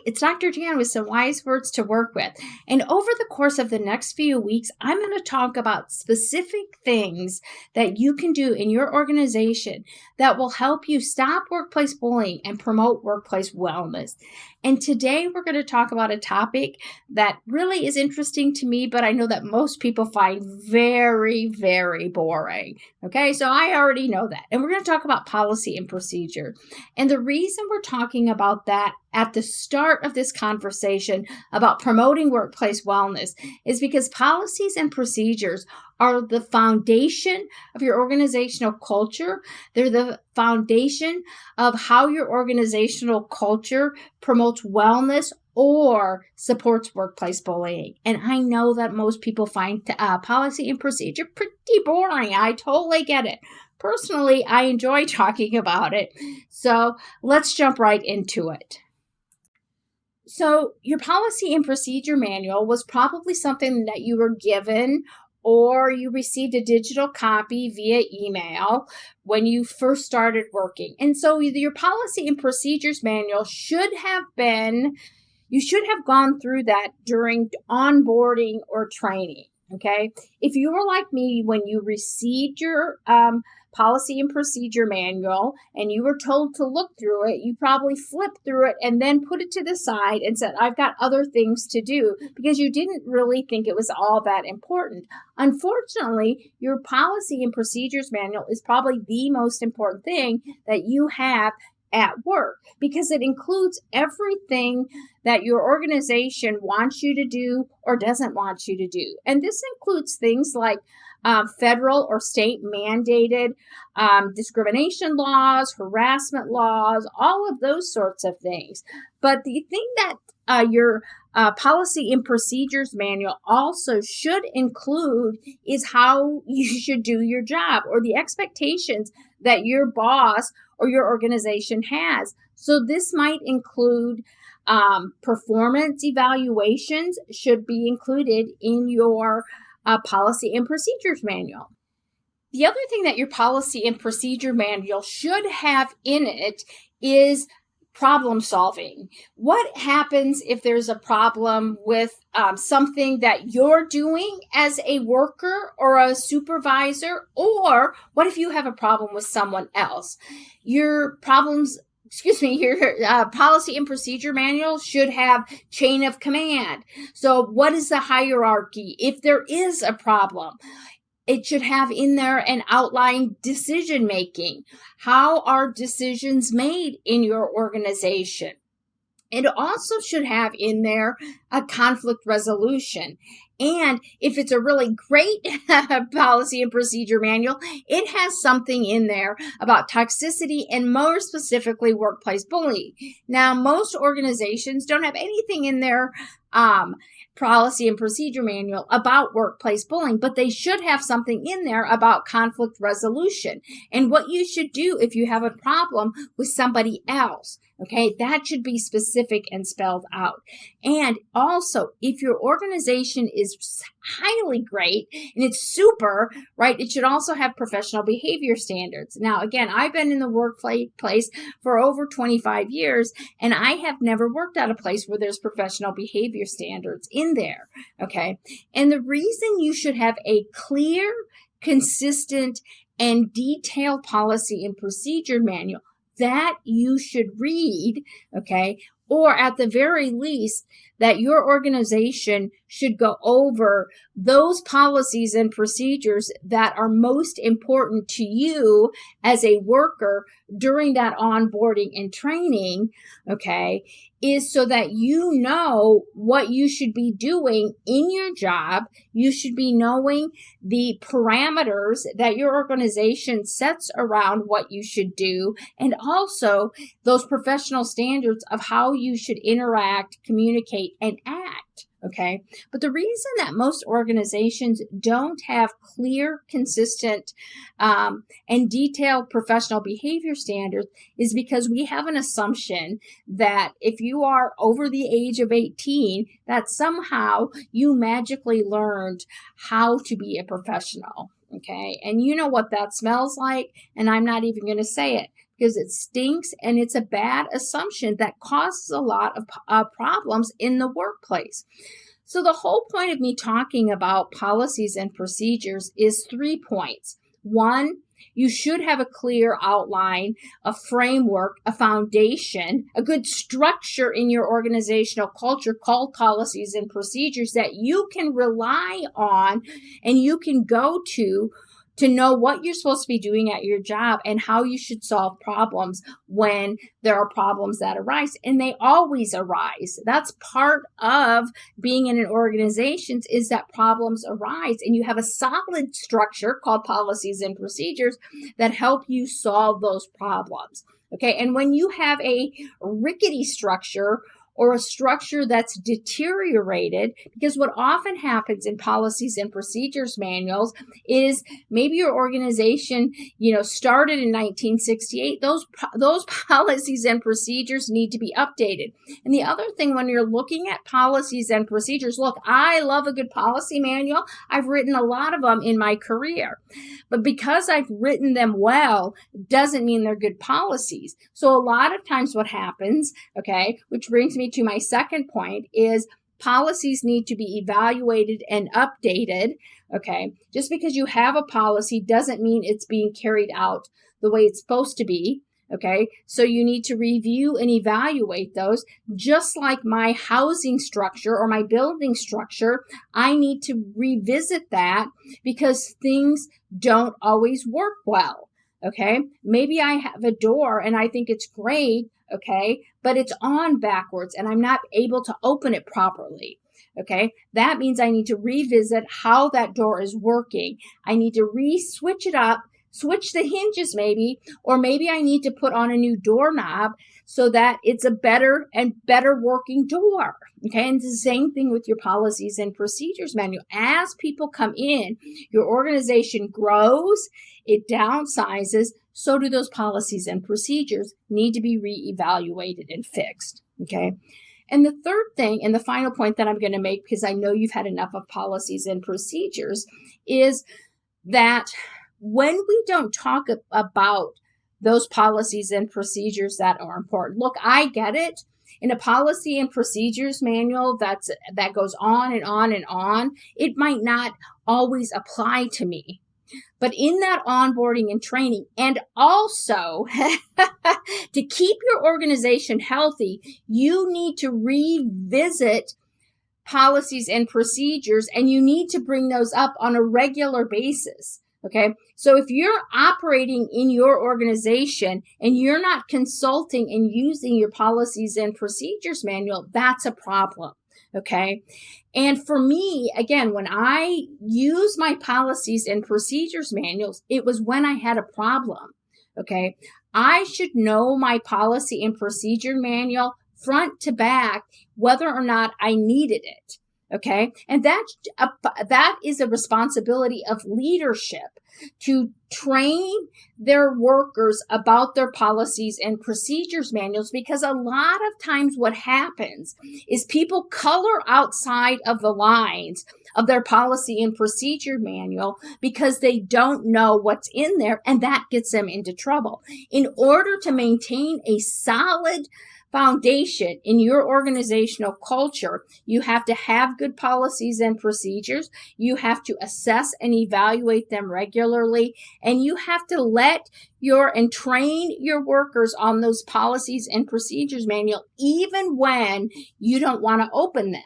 it's Dr. Jan with some wise words to work with. And over the course of the next few weeks, I'm going to talk about specific things that you can do in your organization that will help you stop workplace bullying and promote workplace wellness. And today we're going to talk about a topic that really is interesting to me, but I know that most people find very, very boring. Okay, so I already know that. And we're going to talk about policy and procedure. And the reason we're talking about that at the start of this conversation about promoting workplace wellness is because policies and procedures are the foundation of your organizational culture. They're the foundation of how your organizational culture promotes wellness or supports workplace bullying. And I know that most people find policy and procedure pretty boring. I totally get it. Personally, I enjoy talking about it. So let's jump right into it. So your policy and procedure manual was probably something that you were given or you received a digital copy via email when you first started working. And so your policy and procedures manual you should have gone through that during onboarding or training, okay? If you were like me, when you received your policy and procedure manual and you were told to look through it, you probably flipped through it and then put it to the side and said, I've got other things to do, because you didn't really think it was all that important. Unfortunately, your policy and procedures manual is probably the most important thing that you have at work, because it includes everything that your organization wants you to do or doesn't want you to do. And this includes things like federal or state mandated discrimination laws, harassment laws, all of those sorts of things. But the thing that your policy and procedures manual also should include is how you should do your job, or the expectations that your boss or your organization has. So this might include performance evaluations should be included in your policy and procedures manual. The other thing that your policy and procedure manual should have in it is problem solving. What happens if there's a problem with something that you're doing as a worker or a supervisor, or what if you have a problem with someone else? Your policy and procedure manual should have chain of command. So what is the hierarchy if there is a problem? It should have in there an outline decision making. How are decisions made in your organization? It also should have in there a conflict resolution. And if it's a really great policy and procedure manual, it has something in there about toxicity and more specifically workplace bullying. Now, most organizations don't have anything in their policy and procedure manual about workplace bullying, but they should have something in there about conflict resolution and what you should do if you have a problem with somebody else. Okay, that should be specific and spelled out. And also, if your organization is highly great and it's super, right, it should also have professional behavior standards. Now, again, I've been in the workplace for over 25 years, and I have never worked at a place where there's professional behavior standards in there, okay? And the reason you should have a clear, consistent, and detailed policy and procedure manual that you should read, okay, or at the very least, that your organization should go over those policies and procedures that are most important to you as a worker during that onboarding and training, okay, is so that you know what you should be doing in your job. You should be knowing the parameters that your organization sets around what you should do, and also those professional standards of how you should interact, communicate, and act. Okay. But the reason that most organizations don't have clear, consistent, and detailed professional behavior standards is because we have an assumption that if you are over the age of 18, that somehow you magically learned how to be a professional. Okay. And you know what that smells like. And I'm not even going to say it, because it stinks and it's a bad assumption that causes a lot of problems in the workplace. So the whole point of me talking about policies and procedures is 3 points. 1, you should have a clear outline, a framework, a foundation, a good structure in your organizational culture called policies and procedures that you can rely on and you can go to know what you're supposed to be doing at your job and how you should solve problems when there are problems that arise. And they always arise. That's part of being in an organization, is that problems arise. And you have a solid structure called policies and procedures that help you solve those problems. Okay. And when you have a rickety structure, or a structure that's deteriorated, because what often happens in policies and procedures manuals is maybe your organization, started in 1968. Those policies and procedures need to be updated. And the other thing, when you're looking at policies and procedures, look, I love a good policy manual. I've written a lot of them in my career. But because I've written them well, doesn't mean they're good policies. So a lot of times what happens, okay, which brings me to my second point, is policies need to be evaluated and updated, okay? Just because you have a policy doesn't mean it's being carried out the way it's supposed to be, okay? So you need to review and evaluate those. Just like my housing structure or my building structure, I need to revisit that because things don't always work well, okay? Maybe I have a door and I think it's great, okay, but it's on backwards and I'm not able to open it properly, okay? That means I need to revisit how that door is working. I need to switch it up, switch the hinges maybe, or maybe I need to put on a new doorknob so that it's a better working door, okay? And it's the same thing with your policies and procedures manual. As people come in, your organization grows, it downsizes, so do those policies and procedures need to be reevaluated and fixed, okay? And the third thing, and the final point that I'm going to make, because I know you've had enough of policies and procedures, is that when we don't talk about those policies and procedures that are important. Look, I get it. In a policy and procedures manual that goes on and on and on, it might not always apply to me. But in that onboarding and training, and also to keep your organization healthy, you need to revisit policies and procedures, and you need to bring those up on a regular basis. Okay, so if you're operating in your organization and you're not consulting and using your policies and procedures manual, that's a problem. Okay, and for me, again, when I use my policies and procedures manuals, it was when I had a problem. Okay, I should know my policy and procedure manual front to back, whether or not I needed it. Okay, and that is a responsibility of leadership, to train their workers about their policies and procedures manuals, because a lot of times what happens is people color outside of the lines of their policy and procedure manual because they don't know what's in there, and that gets them into trouble. In order to maintain a solid foundation in your organizational culture, you have to have good policies and procedures. You have to assess and evaluate them regularly, and you have to and train your workers on those policies and procedures manual, even when you don't want to open them.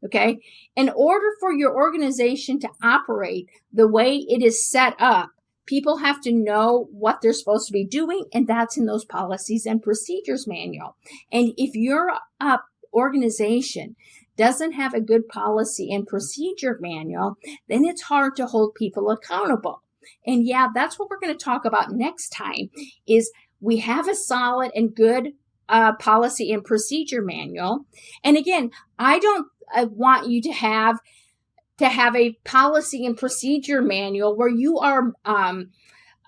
Okay. In order for your organization to operate the way it is set up, people have to know what they're supposed to be doing, and that's in those policies and procedures manual. And if your organization doesn't have a good policy and procedure manual, then it's hard to hold people accountable. And yeah, that's what we're going to talk about next time, is we have a solid and good policy and procedure manual. And again, I don't want you to have a policy and procedure manual where you are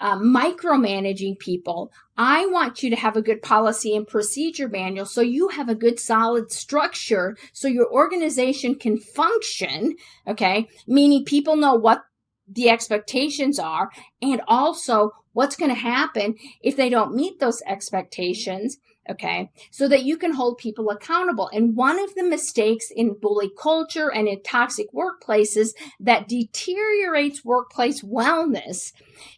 micromanaging people. I want you to have a good policy and procedure manual so you have a good solid structure so your organization can function, okay? Meaning people know what the expectations are and also what's going to happen if they don't meet those expectations, okay, so that you can hold people accountable. And one of the mistakes in bully culture and in toxic workplaces that deteriorates workplace wellness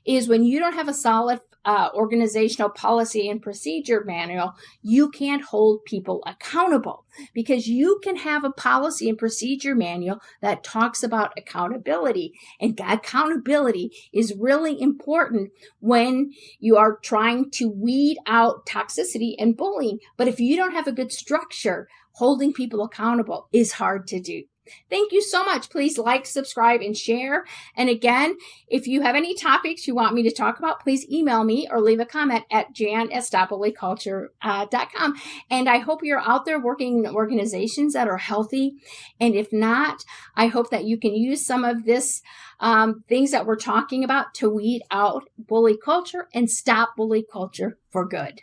is when you don't have a solid organizational policy and procedure manual, you can't hold people accountable, because you can have a policy and procedure manual that talks about accountability. And accountability is really important when you are trying to weed out toxicity and bullying. But if you don't have a good structure, holding people accountable is hard to do. Thank you so much. Please like, subscribe, and share. And again, if you have any topics you want me to talk about, please email me or leave a comment at jan@stopbullyculture.com. And I hope you're out there working in organizations that are healthy. And if not, I hope that you can use some of this things that we're talking about to weed out bully culture and stop bully culture for good.